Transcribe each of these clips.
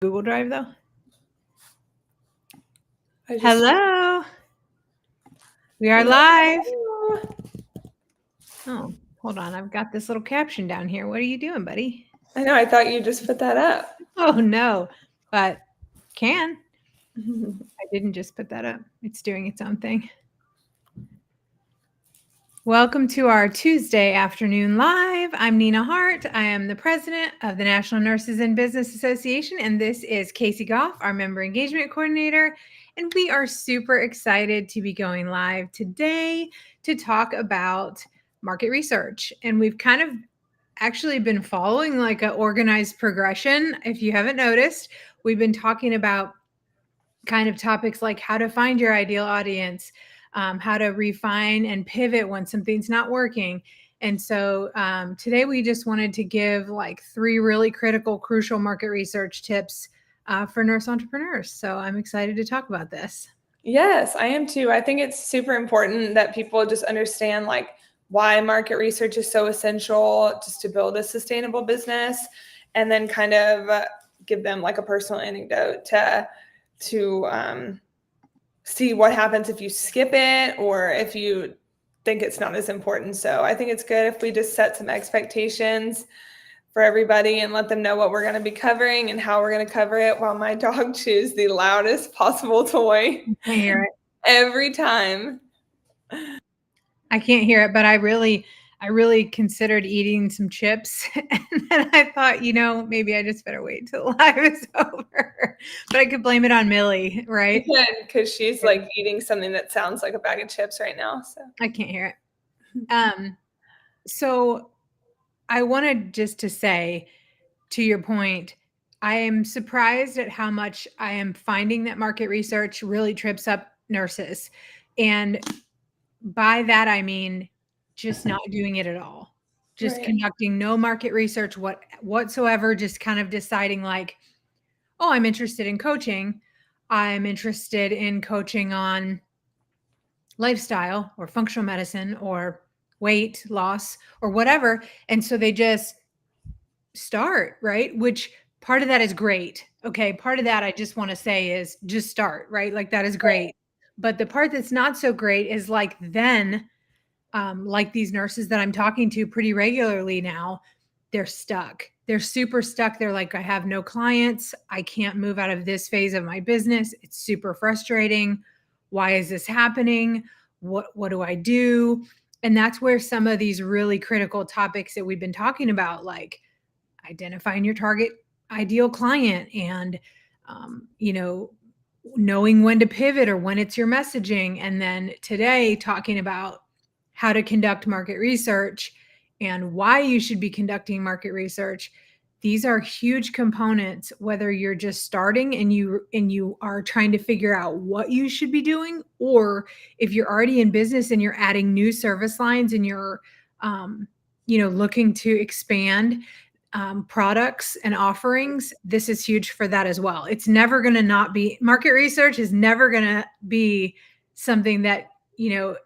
Google Drive though? I just Hello. We are live. Oh, hold on. I've got this little caption down here. What are you doing, buddy? I know. I thought you just put that up. Oh no, but can. I didn't just put that up. It's doing its own thing. Welcome to our Tuesday afternoon live. I'm Nina Hart. I am the president of the National Nurses in Business Association, and this is Casey Goff, our member engagement coordinator. And we are super excited to be going live today to talk about market research. And we've kind of actually been following like an organized progression. If you haven't noticed, we've been talking about kind of topics like how to find your ideal audience, how to refine and pivot when something's not working. And so today we just wanted to give like 3 really critical, crucial market research tips for nurse entrepreneurs. So I'm excited to talk about this. Yes, I am too. I think it's super important that people just understand like why market research is so essential just to build a sustainable business, and then kind of give them like a personal anecdote to see what happens if you skip it or if you think it's not as important. So I think it's good if we just set some expectations for everybody and let them know what we're going to be covering and how we're going to cover it, while my dog chews the loudest possible toy every time. I can't hear it, but I really considered eating some chips. And then I thought, maybe I just better wait till live is over. But I could blame it on Millie, right? You can, because she's like eating something that sounds like a bag of chips right now. So I can't hear it. So I wanted just to say, to your point, I am surprised at how much I am finding that market research really trips up nurses. And by that, I mean just not doing it at all. Just right. conducting no market research whatsoever, just kind of deciding like, oh, I'm interested in coaching. I'm interested in coaching on lifestyle or functional medicine or weight loss or whatever. And so they just start, right? Which part of that is great. Okay. Part of that I just want to say is just start, right? Like that is great. But the part that's not so great is like then, like these nurses that I'm talking to pretty regularly now, they're stuck. They're super stuck. They're like, I have no clients. I can't move out of this phase of my business. It's super frustrating. Why is this happening? What do I do? And that's where some of these really critical topics that we've been talking about, like identifying your target ideal client and, knowing when to pivot or when it's your messaging. And then today talking about how to conduct market research and why you should be conducting market research. These are huge components, whether you're just starting and you are trying to figure out what you should be doing, or if you're already in business and you're adding new service lines and you're looking to expand products and offerings. This is huge for that as well. It's never going to not be, market research is never going to be something that,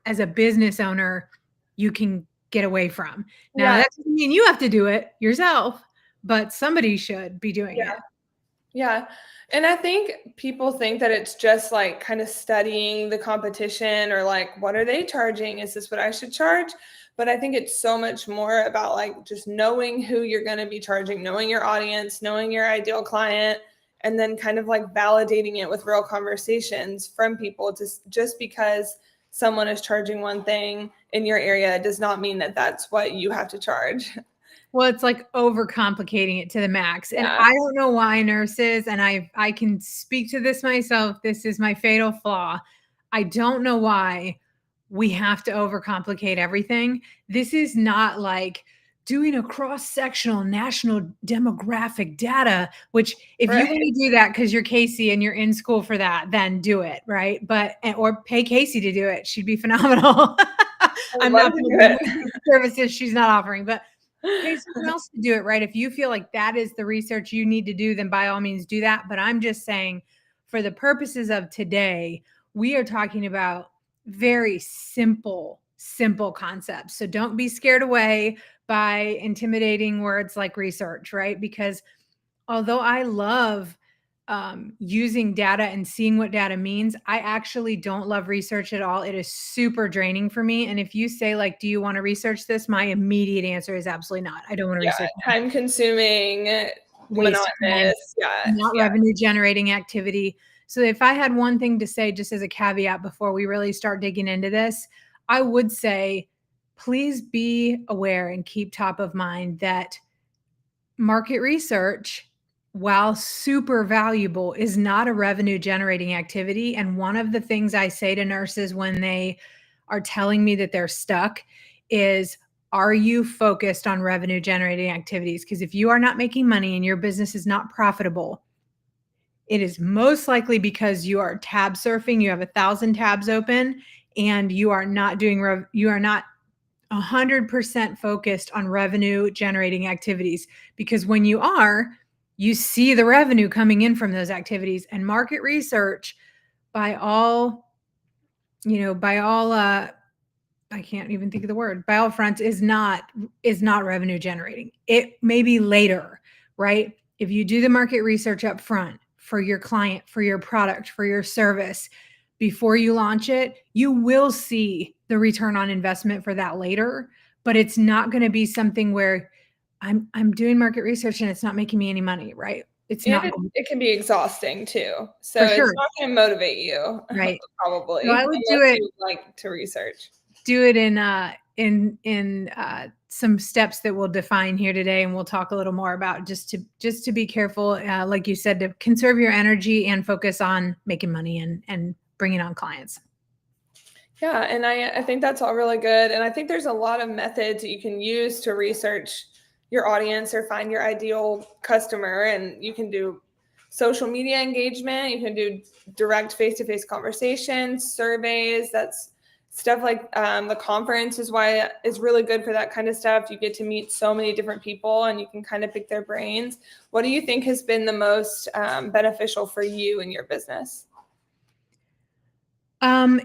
as a business owner, you can get away from. Now, that doesn't mean you have to do it yourself, but somebody should be doing it. Yeah. And I think people think that it's just like kind of studying the competition or like, what are they charging? Is this what I should charge? But I think it's so much more about like just knowing who you're going to be charging, knowing your audience, knowing your ideal client, and then kind of like validating it with real conversations from people. Just because someone is charging one thing in your area does not mean that that's what you have to charge. Well, it's like overcomplicating it to the max. And I don't know why nurses, and I can speak to this myself, this is my fatal flaw. I don't know why we have to overcomplicate everything. This is not like doing a cross-sectional national demographic data, which if you want to do that because you're Casey and you're in school for that, then do it, right? Or pay Casey to do it. She'd be phenomenal. I'm not doing services she's not offering, but pay someone else to do it, right? If you feel like that is the research you need to do, then by all means do that. But I'm just saying, for the purposes of today, we are talking about very simple concepts. So don't be scared away by intimidating words like research, right? Because although I love using data and seeing what data means. I actually don't love research at all. It is super draining for me. And if you say like, do you want to research this? My immediate answer is absolutely not. I don't want to research that. Time consuming, Waste time, monotonous. not revenue generating activity. So if I had one thing to say, just as a caveat before we really start digging into this, I would say, please be aware and keep top of mind that market research, while super valuable, is not a revenue generating activity. And one of the things I say to nurses when they are telling me that they're stuck is, are you focused on revenue generating activities? Because if you are not making money and your business is not profitable, it is most likely because you are tab surfing, you have 1,000 tabs open, and you are not doing, you are not 100% focused on revenue generating activities. Because when you are, you see the revenue coming in from those activities. And market research, by all, I can't even think of the word, by all fronts, is not revenue generating. It may be later, right? If you do the market research up front for your client, for your product, for your service, before you launch it, you will see the return on investment for that later. But it's not going to be something where I'm doing market research and it's not making me any money, right? It's not. It can be exhausting too. So For it's sure. not going to motivate you, Right. probably. So I would do unless it. you like to research. Do it in some steps that we'll define here today, and we'll talk a little more about, just to be careful, like you said, to conserve your energy and focus on making money and bringing on clients. Yeah, and I think that's all really good. And I think there's a lot of methods that you can use to research your audience or find your ideal customer. And you can do social media engagement, you can do direct face-to-face conversations, surveys. That's stuff like the conference is really good for that kind of stuff. You get to meet so many different people and you can kind of pick their brains. What do you think has been the most beneficial for you in your business?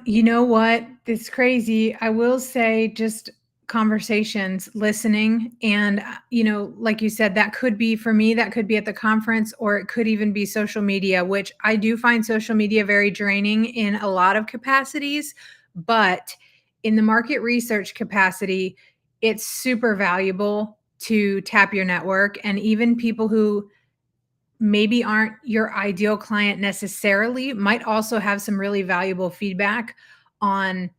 You know what? It's crazy. I will say, just conversations, listening. And, like you said, that could be for me, that could be at the conference, or it could even be social media, which I do find social media very draining in a lot of capacities. But in the market research capacity, it's super valuable to tap your network, and even people who maybe aren't your ideal client necessarily might also have some really valuable feedback on,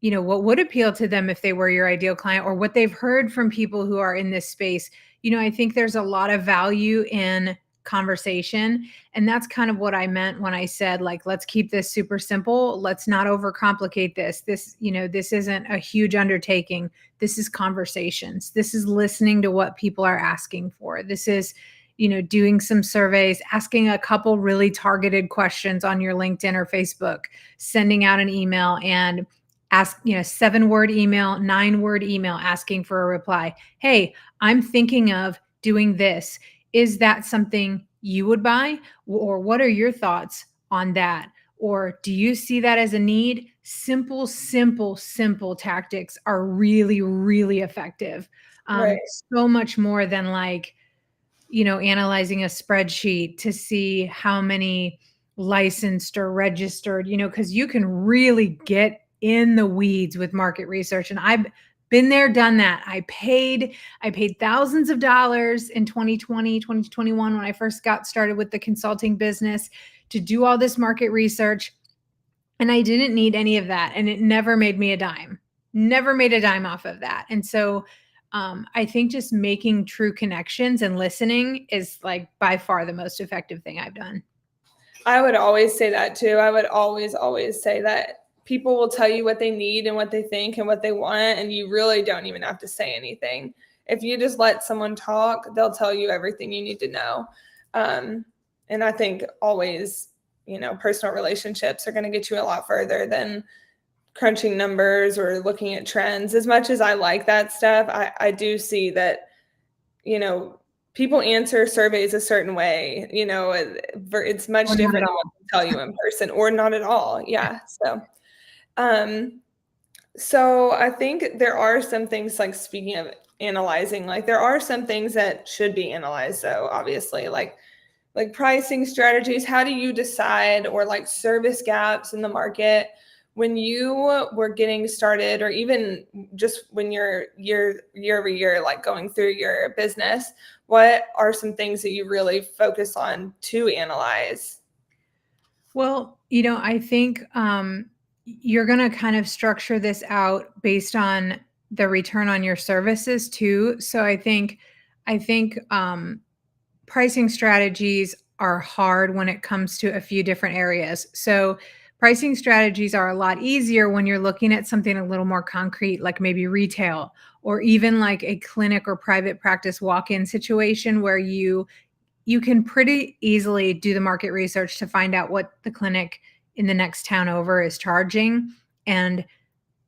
what would appeal to them if they were your ideal client, or what they've heard from people who are in this space. I think there's a lot of value in conversation. And that's kind of what I meant when I said, like, let's keep this super simple. Let's not overcomplicate this. This isn't a huge undertaking. This is conversations. This is listening to what people are asking for. This is, doing some surveys, asking a couple really targeted questions on your LinkedIn or Facebook, sending out an email and 7-word email, 9-word email asking for a reply. Hey, I'm thinking of doing this. Is that something you would buy? Or what are your thoughts on that? Or do you see that as a need? Simple tactics are really, really effective. Right. So much more than like, analyzing a spreadsheet to see how many licensed or registered, because you can really get in the weeds with market research. And I've been there, done that. I paid thousands of dollars in 2020, 2021, when I first got started with the consulting business, to do all this market research. And I didn't need any of that. And it never made me a dime, never made a dime off of that. And so I think just making true connections and listening is like by far the most effective thing I've done. I would always say that too. I would always say that people will tell you what they need and what they think and what they want, and you really don't even have to say anything. If you just let someone talk, they'll tell you everything you need to know. And I think always, personal relationships are going to get you a lot further than crunching numbers or looking at trends. As much as I like that stuff, I do see that, people answer surveys a certain way, it's much different than what they tell you in person, or not at all. Yeah. So I think there are some things, like, speaking of analyzing, like, there are some things that should be analyzed though, obviously, like like pricing strategies? How do you decide, or like service gaps in the market when you were getting started, or even just when you're year over year, like going through your business? What are some things that you really focus on to analyze? Well, I think you're going to kind of structure this out based on the return on your services too. So I think pricing strategies are hard when it comes to a few different areas. So pricing strategies are a lot easier when you're looking at something a little more concrete, like maybe retail or even like a clinic or private practice walk-in situation where you can pretty easily do the market research to find out what the clinic in the next town over is charging and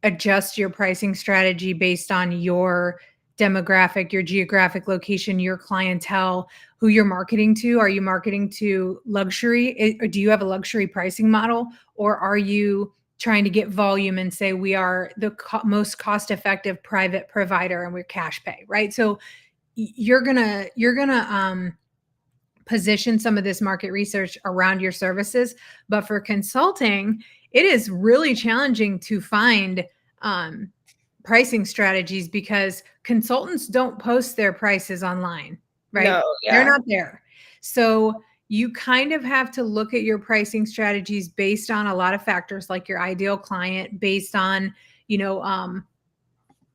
adjust your pricing strategy based on your demographic, your geographic location, your clientele, who you're marketing to. Are you marketing to luxury? Or do you have a luxury pricing model? Or are you trying to get volume and say we are the most cost-effective private provider and we're cash pay, right? So you're gonna position some of this market research around your services. But for consulting, it is really challenging to find um, pricing strategies because consultants don't post their prices online, right? No, They're yeah, not there. So you kind of have to look at your pricing strategies based on a lot of factors like your ideal client, based on, you know,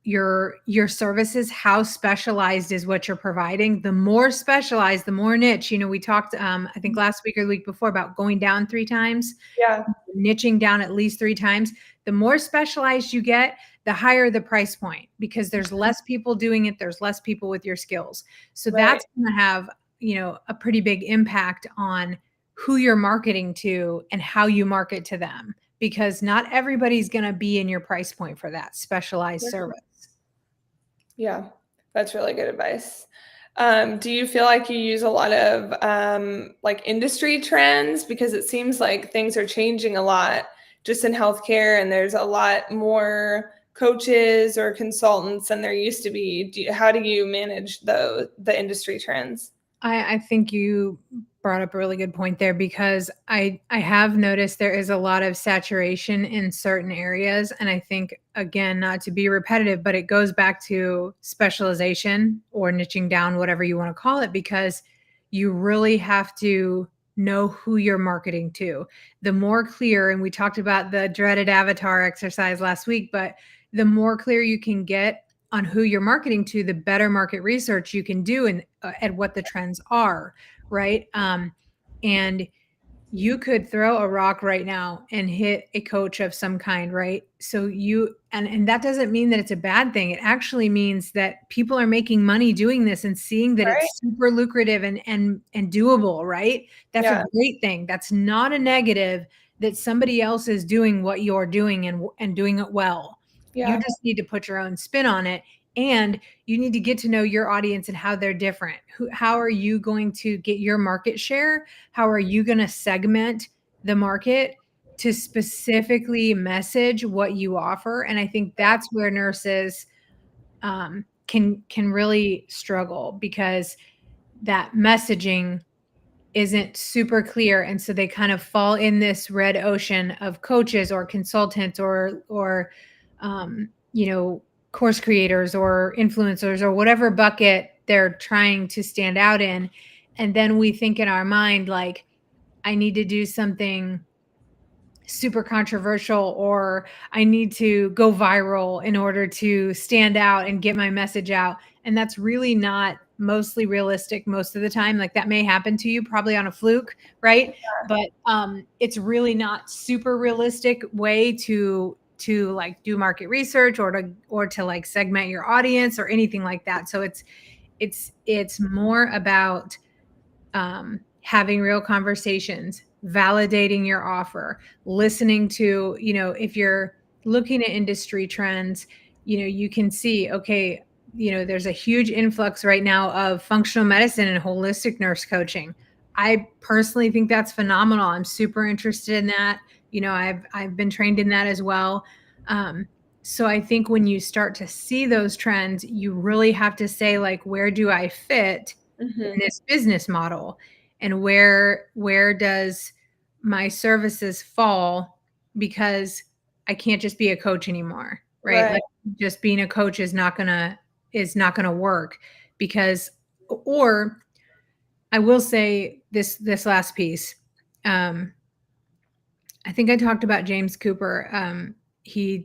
your services, how specialized is what you're providing. The more specialized, the more niche. We talked I think last week or the week before about going down 3 times, yeah, niching down at least 3 times. The more specialized you get, the higher the price point because there's less people doing it, there's less people with your skills. So right. that's going to have a pretty big impact on who you're marketing to and how you market to them, because not everybody's going to be in your price point for that specialized service. Yeah, that's really good advice. Do you feel like you use a lot of like industry trends? Because it seems like things are changing a lot just in healthcare, and there's a lot more coaches or consultants than there used to be. How do you manage the industry trends? I think you brought up a really good point there because I have noticed there is a lot of saturation in certain areas. And I think, again, not to be repetitive, but it goes back to specialization or niching down, whatever you want to call it, because you really have to know who you're marketing to. The more clear, and we talked about the dreaded avatar exercise last week, but the more clear you can get on who you're marketing to, the better market research you can do and at what the trends are, right? And you could throw a rock right now and hit a coach of some kind, right? So and that doesn't mean that it's a bad thing. It actually means that people are making money doing this and seeing that Right? it's super lucrative and doable, right? That's a Yeah, great thing. That's not a negative that somebody else is doing what you're doing and doing it well. You yeah, just need to put your own spin on it, and you need to get to know your audience and how they're different. How are you going to get your market share? How are you going to segment the market to specifically message what you offer? And I think that's where nurses can really struggle because that messaging isn't super clear, and so they kind of fall in this red ocean of coaches or consultants or course creators or influencers or whatever bucket they're trying to stand out in. And then we think in our mind like, I need to do something super controversial, or I need to go viral in order to stand out and get my message out. And that's really not mostly realistic most of the time. Like that may happen to you probably on a fluke, right? But it's really not super realistic way to like do market research or to like segment your audience or anything like that. So it's more about having real conversations, validating your offer, listening to, if you're looking at industry trends, you can see, okay, there's a huge influx right now of functional medicine and holistic nurse coaching. I personally think that's phenomenal. I'm super interested in that. I've been trained in that as well. So I think when you start to see those trends, you really have to say like, where do I fit in hmm, this business model? and where does my services fall, because I can't just be a coach anymore, right? Right. Like, just being a coach is not gonna work, because, or I will say this last piece. I think I talked about James Cooper. He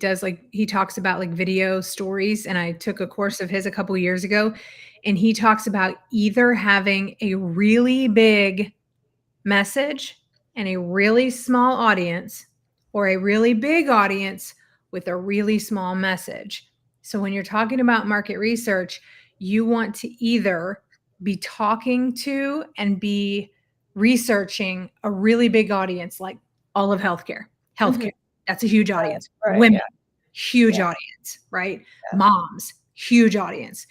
talks about like video stories, and I took a course of his a couple years ago, and he talks about either having a really big message and a really small audience, or a really big audience with a really small message. So when you're talking about market research, you want to either be talking to and be researching a really big audience, like all of healthcare. Mhm. That's a huge Right, audience. right, Women, yeah, huge yeah, audience, right? yeah. Moms, huge audience,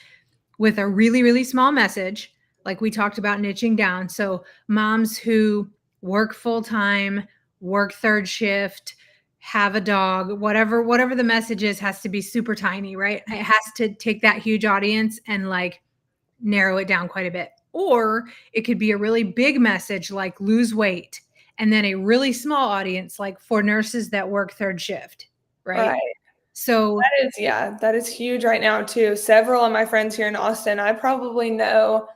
with a really, really small message, like we talked about niching down. So moms who work full time, work third shift, have a dog, whatever the message is, has to be super tiny, right? It has to take that huge audience and like narrow it down quite a bit. Or it could be a really big message like lose weight, and then a really small audience like for nurses that work third shift, right? Right. So That is huge right now too. Several of my friends here in Austin, I probably know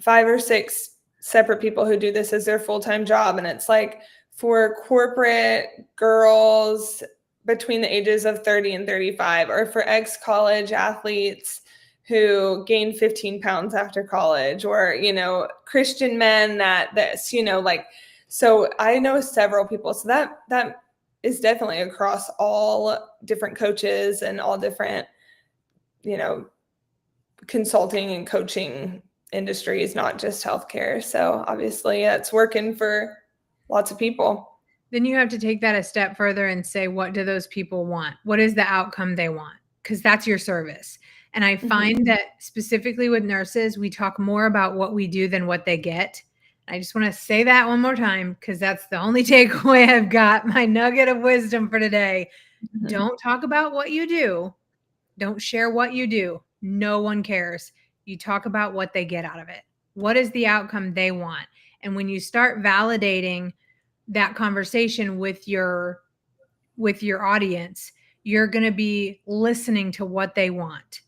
5 or 6 separate people who do this as their full-time job, and it's like for corporate girls between the ages of 30 and 35, or for ex-college athletes who gain 15 pounds after college, or, Christian men that this, like, so I know several people. So that is definitely across all different coaches and all different, you know, consulting and coaching industries, not just healthcare. So obviously, yeah, it's working for lots of people. then you have to take that a step further and say, what do those people want? What is the outcome they want? Because that's your service. And I find that specifically with nurses, we talk more about what we do than what they get. I just want to say that one more time, because that's the only takeaway I've got, my nugget of wisdom for today. Mhm. Don't talk about what you do. Don't share what you do. No one cares. You talk about what they get out of it. What is the outcome they want? And when you start validating that conversation with your audience, you're going to be listening to what they want.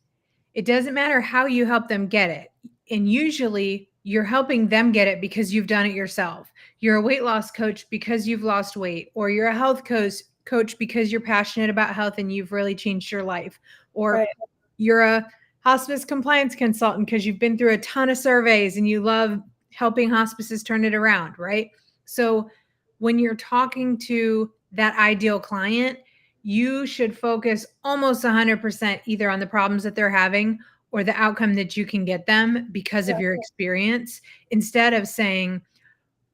It doesn't matter how you help them get it. And usually you're helping them get it because you've done it yourself. You're a weight loss coach because you've lost weight, or you're a health coach because you're passionate about health and you've really changed your life, or Right. you're a hospice compliance consultant because you've been through a ton of surveys and you love helping hospices turn it around, right? So when you're talking to that ideal client, you should focus almost 100% either on the problems that they're having or the outcome that you can get them because of your experience, instead of saying,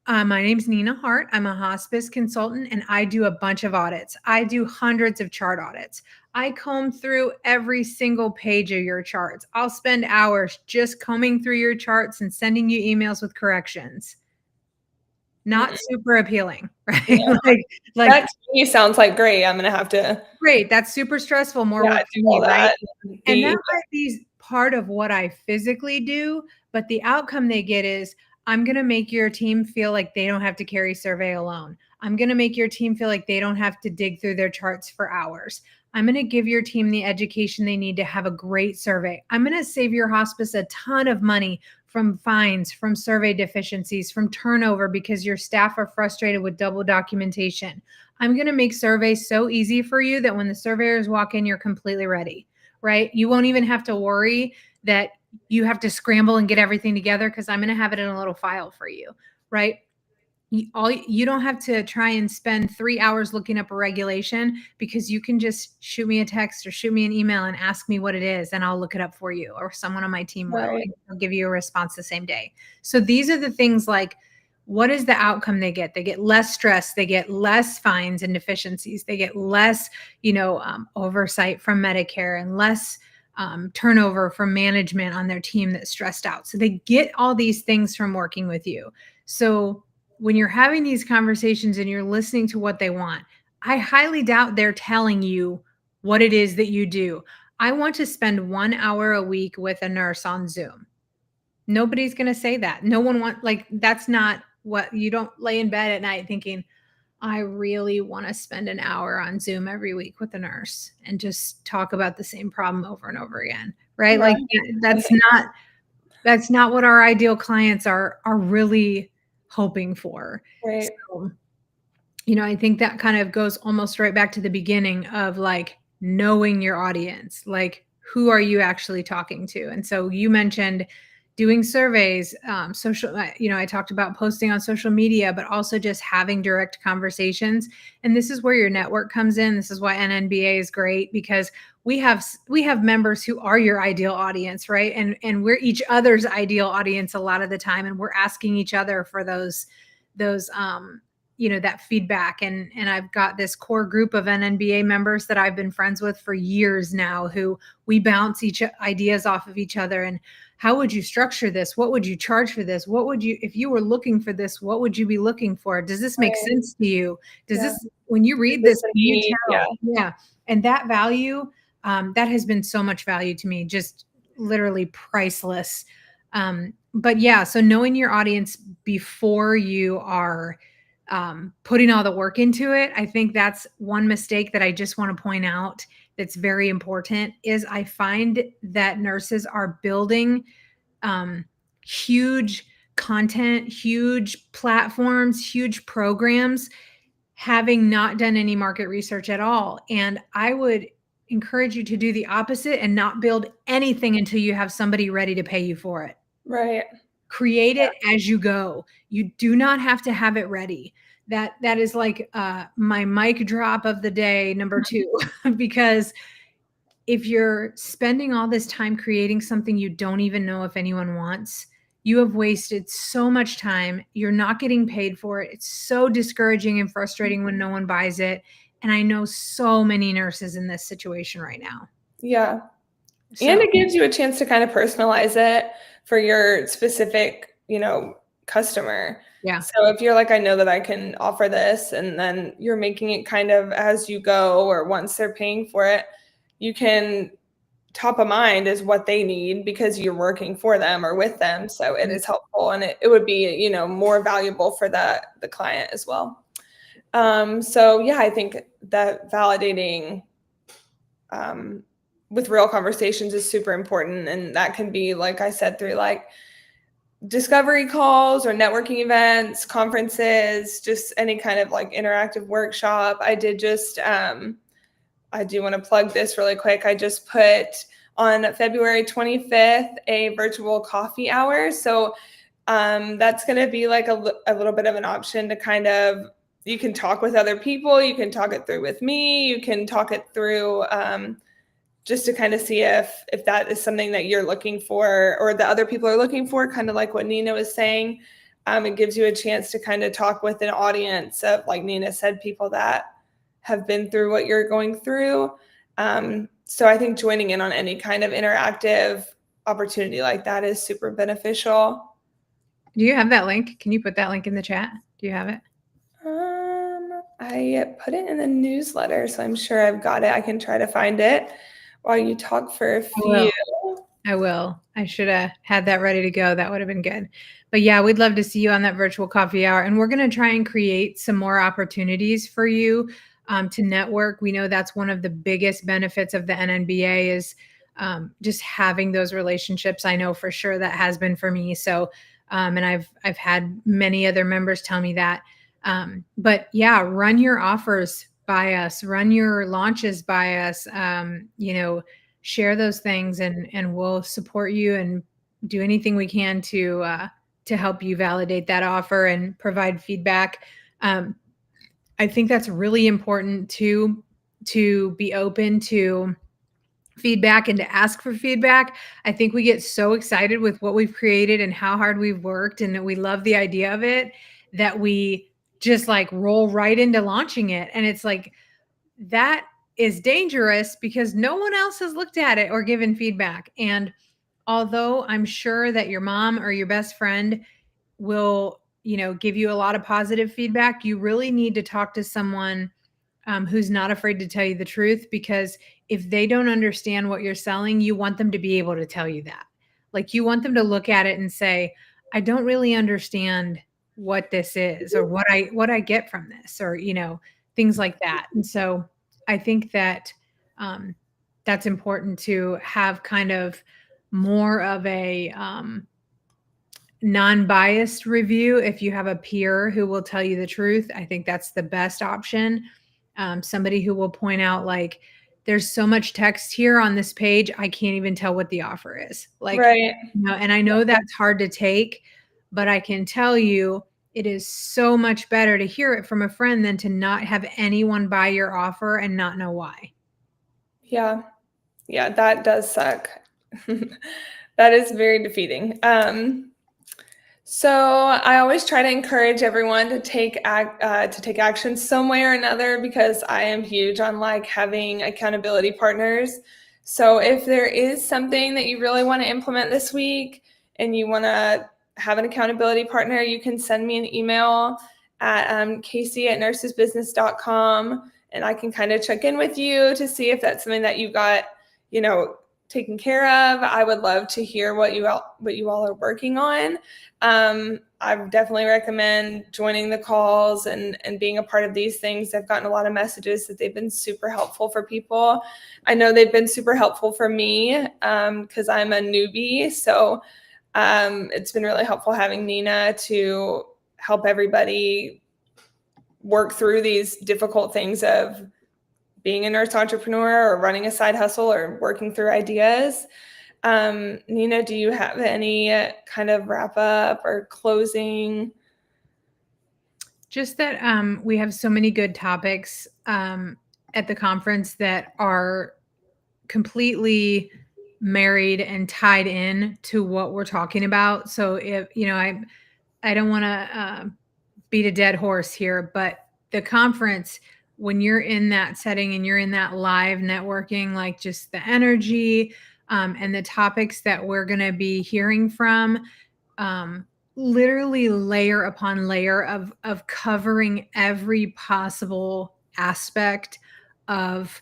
my name's Nina Hart. I'm a hospice consultant and I do a bunch of audits. I do hundreds of chart audits. I comb through every single page of your charts. I'll spend hours just combing through your charts and sending you emails with corrections. Not Mm. super appealing, right? Yeah. like That to me sounds like great. I'm gonna have to, great. That's super stressful, more yeah, work for do all me, right? that and And that be might be part of what I physically do, but the outcome they get is, I'm going to make your team feel like they don't have to carry survey alone. I'm going to make your team feel like they don't have to dig through their charts for hours. I'm going to give your team the education they need to have a great survey. I'm going to save your hospice a ton of money from fines, from survey deficiencies, from turnover because your staff are frustrated with double documentation. I'm going to make surveys so easy for you that when the surveyors walk in, you're completely ready, right? You won't even have to worry that you have to scramble and get everything together because I'm going to have it in a little file for you, right? You don't have to try and spend 3 hours looking up a regulation, because you can just shoot me a text or shoot me an email and ask me what it is, and I'll look it up for you, or someone on my team will, right. and I'll give you a response the same day. So these are the things, like, what is the outcome they get? They get less stress, they get less fines and deficiencies, they get less, oversight from Medicare, and less turnover from management on their team that's stressed out. So they get all these things from working with you. So when you're having these conversations and you're listening to what they want, I highly doubt they're telling you what it is that you do. I want to spend 1 hour a week with a nurse on Zoom. Nobody's going to say that. No one that's not what, you don't lay in bed at night thinking, I really want to spend an hour on Zoom every week with a nurse and just talk about the same problem over and over again. Right. Yeah. Like that's not what our ideal clients are really hoping for. Right. So, I think that kind of goes almost right back to the beginning of like knowing your audience, like who are you actually talking to? And so you mentioned doing surveys, social, I talked about posting on social media, but also just having direct conversations. And this is where your network comes in. This is why NNBA is great, because we have members who are your ideal audience, right? And we're each other's ideal audience a lot of the time, and we're asking each other for those that feedback. And I've got this core group of NNBA members that I've been friends with for years now, who we bounce each ideas off of each other. And how would you structure this? What would you charge for this? What would you, if you were looking for this, what would you be looking for? Does this make Right. sense to you? Does Yeah. this, when you read This this, is can you me. Yeah. tell? Yeah. And that value, that has been so much value to me, just literally priceless. But yeah, so knowing your audience before you are putting all the work into it, I think that's one mistake that I just want to point out that's very important. Is I find that nurses are building huge content, huge platforms, huge programs, having not done any market research at all. And I would encourage you to do the opposite and not build anything until you have somebody ready to pay you for it. Right. Create it as you go. You do not have to have it ready. That is like my mic drop of the day, number 2, because if you're spending all this time creating something you don't even know if anyone wants, you have wasted so much time. You're not getting paid for it. It's so discouraging and frustrating when no one buys it. And I know so many nurses in this situation right now. Yeah. So, And it gives you a chance to kind of personalize it for your specific, customer. yeah. So if you're like, I know that I can offer this, and then you're making it kind of as you go, or once they're paying for it, you can top of mind is what they need because you're working for them or with them. So it is helpful, and it would be, more valuable for the client as well. So yeah, I think that validating with real conversations is super important. And that can be, like I said, through like discovery calls or networking events, conferences, just any kind of like interactive workshop. I did just, I do want to plug this really quick. I just put on February 25th a virtual coffee hour. So that's going to be like a little bit of an option to kind of, you can talk with other people, you can talk it through with me, you can talk it through just to kind of see if that is something that you're looking for or the other people are looking for, kind of like what Nina was saying. It gives you a chance to kind of talk with an audience of, like Nina said, people that have been through what you're going through. So I think joining in on any kind of interactive opportunity like that is super beneficial. Do you have that link? Can you put that link in the chat? Do you have it? I put it in the newsletter, so I'm sure I've got it. I can try to find it while you talk for a few. I will. I should have had that ready to go. That would have been good. But yeah, we'd love to see you on that virtual coffee hour. And we're going to try and create some more opportunities for you to network. We know that's one of the biggest benefits of the NNBA is just having those relationships. I know for sure that has been for me. So, and I've had many other members tell me that. But yeah, run your offers by us, run your launches by us, share those things, and we'll support you and do anything we can to help you validate that offer and provide feedback. I think that's really important to be open to feedback and to ask for feedback. I think we get so excited with what we've created and how hard we've worked and that we love the idea of it that we just like roll right into launching it. And it's like, that is dangerous because no one else has looked at it or given feedback. And although I'm sure that your mom or your best friend will, give you a lot of positive feedback, you really need to talk to someone who's not afraid to tell you the truth, because if they don't understand what you're selling, you want them to be able to tell you that. Like you want them to look at it and say, I don't really understand what this is or what I get from this, or, things like that. And so I think that um, that's important to have kind of more of a non-biased review. If you have a peer who will tell you the truth, I think that's the best option. Somebody who will point out, like, there's so much text here on this page, I can't even tell what the offer is. Like, Right. and I know that's hard to take, but I can tell you it is so much better to hear it from a friend than to not have anyone buy your offer and not know why. Yeah. Yeah, that does suck. That is very defeating. So I always try to encourage everyone to take action some way or another, because I am huge on like having accountability partners. So if there is something that you really want to implement this week and you want to have an accountability partner, you can send me an email at casey@nursesbusiness.com, and I can kind of check in with you to see if that's something that you got, taken care of. I would love to hear what you all are working on. I definitely recommend joining the calls and being a part of these things. I've gotten a lot of messages that they've been super helpful for people. I know they've been super helpful for me because I'm a newbie. So it's been really helpful having Nina to help everybody work through these difficult things of being a nurse entrepreneur or running a side hustle or working through ideas. Nina, do you have any kind of wrap up or closing? Just that we have so many good topics at the conference that are completely married and tied in to what we're talking about. So if I don't want to beat a dead horse here, but the conference, when you're in that setting and you're in that live networking, like just the energy and the topics that we're going to be hearing from, literally layer upon layer of covering every possible aspect of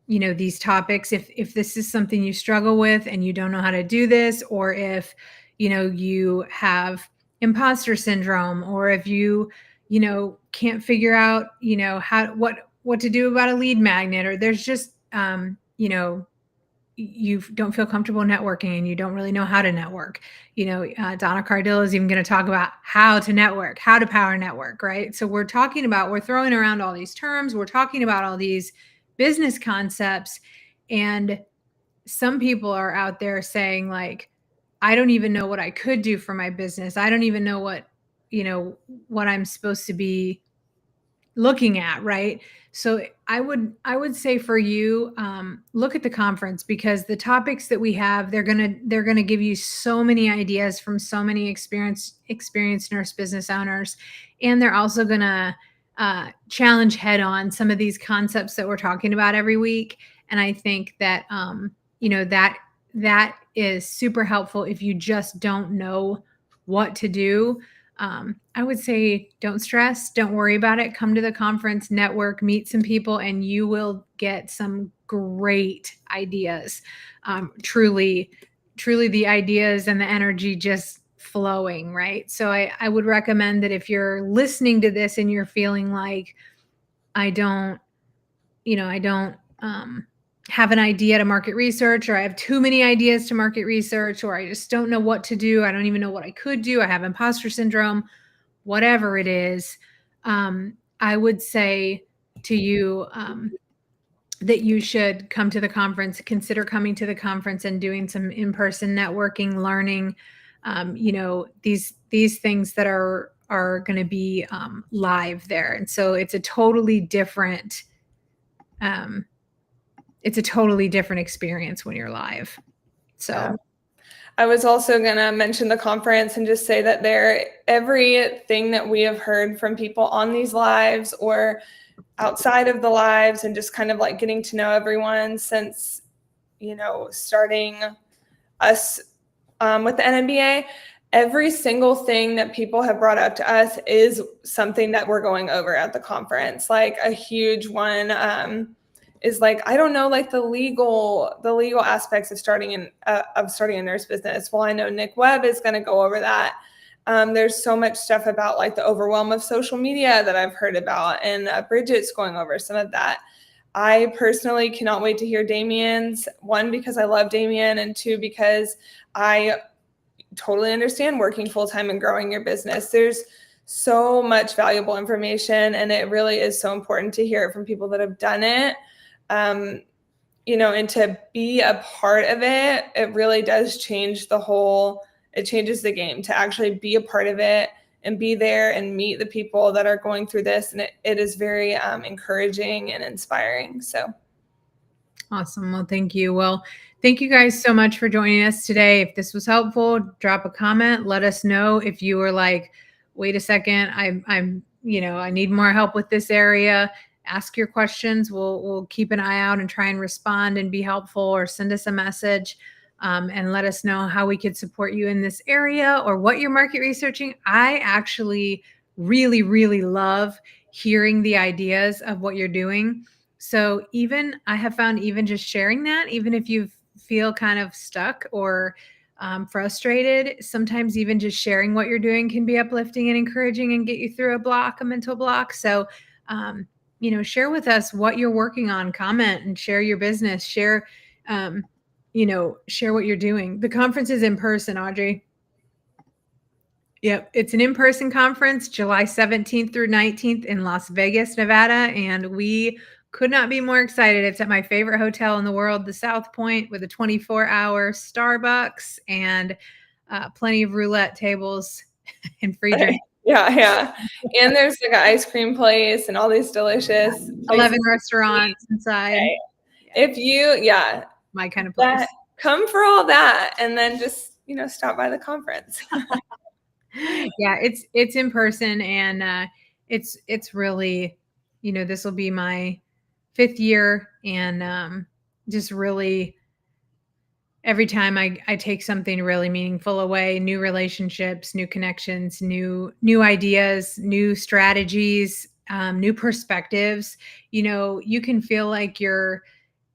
these topics. If this is something you struggle with and you don't know how to do this, or if you have imposter syndrome, or if you can't figure out how what to do about a lead magnet, or there's just you don't feel comfortable networking and you don't really know how to network. Donna Cardillo is even going to talk about how to network, how to power network, right? So we're throwing around all these terms, we're talking about all these business concepts, and some people are out there saying, like, I don't even know what I could do for my business. I don't even know what I'm supposed to be looking at, right? So I would say for you, look at the conference, because the topics that we have, they're gonna give you so many ideas from so many experienced nurse business owners, and they're also gonna challenge head on some of these concepts that we're talking about every week. And I think that that is super helpful if you just don't know what to do. I would say don't stress, don't worry about it. Come to the conference, network, meet some people, and you will get some great ideas. Truly, truly, the ideas and the energy just flowing, right? So I would recommend that if you're listening to this and you're feeling like, I don't have an idea to market research, or I have too many ideas to market research, or I just don't know what to do, I don't even know what I could do, I have imposter syndrome, whatever it is, I would say to you that you should come to the conference, consider coming to the conference and doing some in-person networking, learning, these things that are going to be live there. And so it's a totally different experience when you're live. So Yeah. I was also going to mention the conference and just say that everything that we have heard from people on these lives or outside of the lives, and just kind of like getting to know everyone since, starting us with the NMBA, every single thing that people have brought up to us is something that we're going over at the conference. Like a huge one is like, I don't know, like the legal aspects of starting a nurse business. Well, I know Nick Webb is going to go over that. There's so much stuff about like the overwhelm of social media that I've heard about, and Bridget's going over some of that. I personally cannot wait to hear Damien's, one, because I love Damien, and two, because I totally understand working full-time and growing your business. There's so much valuable information, and it really is so important to hear it from people that have done it. And to be a part of it, it really does change it changes the game to actually be a part of it and be there and meet the people that are going through this. And it is very encouraging and inspiring. So. Awesome. Well, thank you. Well, thank you guys so much for joining us today. If this was helpful, drop a comment. Let us know if you were like, wait a second, I'm, I need more help with this area. Ask your questions. We'll keep an eye out and try and respond and be helpful, or send us a message and let us know how we could support you in this area or what you're market researching. I actually really, really love hearing the ideas of what you're doing. So I have found even just sharing that, even if you feel kind of stuck or frustrated, sometimes even just sharing what you're doing can be uplifting and encouraging and get you through a mental block. So, share with us what you're working on, comment and share your business, share what you're doing. The conference is in person, Audrey. Yep. It's an in-person conference, July 17th through 19th in Las Vegas, Nevada. And we could not be more excited. It's at my favorite hotel in the world, the South Point, with a 24-hour Starbucks and plenty of roulette tables and free drinks. Yeah. And there's like an ice cream place and all these delicious 11 restaurants inside. Okay. If my kind of place. Come for all that and then just, stop by the conference. Yeah, it's in person, and it's really, this will be my 5th year, and just really every time I take something really meaningful away, new relationships, new connections, new ideas, new strategies, new perspectives. You can feel like you're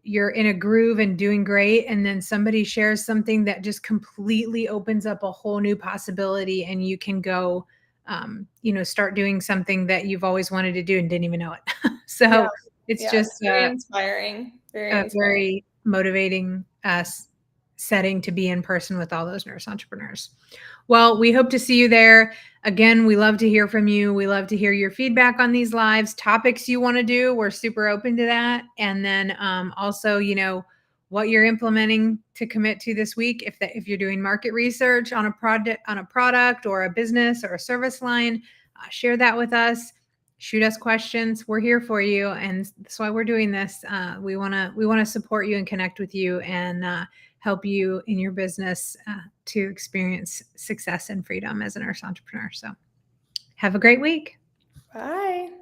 in a groove and doing great, and then somebody shares something that just completely opens up a whole new possibility, and you can go start doing something that you've always wanted to do and didn't even know it. So it's just very inspiring, very motivating setting to be in person with all those nurse entrepreneurs. Well, we hope to see you there. Again, we love to hear from you. We love to hear your feedback on these lives, topics you want to do. We're super open to that. And then also, what you're implementing to commit to this week. If you're doing market research on a product or a business or a service line, share that with us. Shoot us questions. We're here for you, and that's why we're doing this. We want to support you and connect with you and help you in your business to experience success and freedom as a nurse entrepreneur. So have a great week. Bye.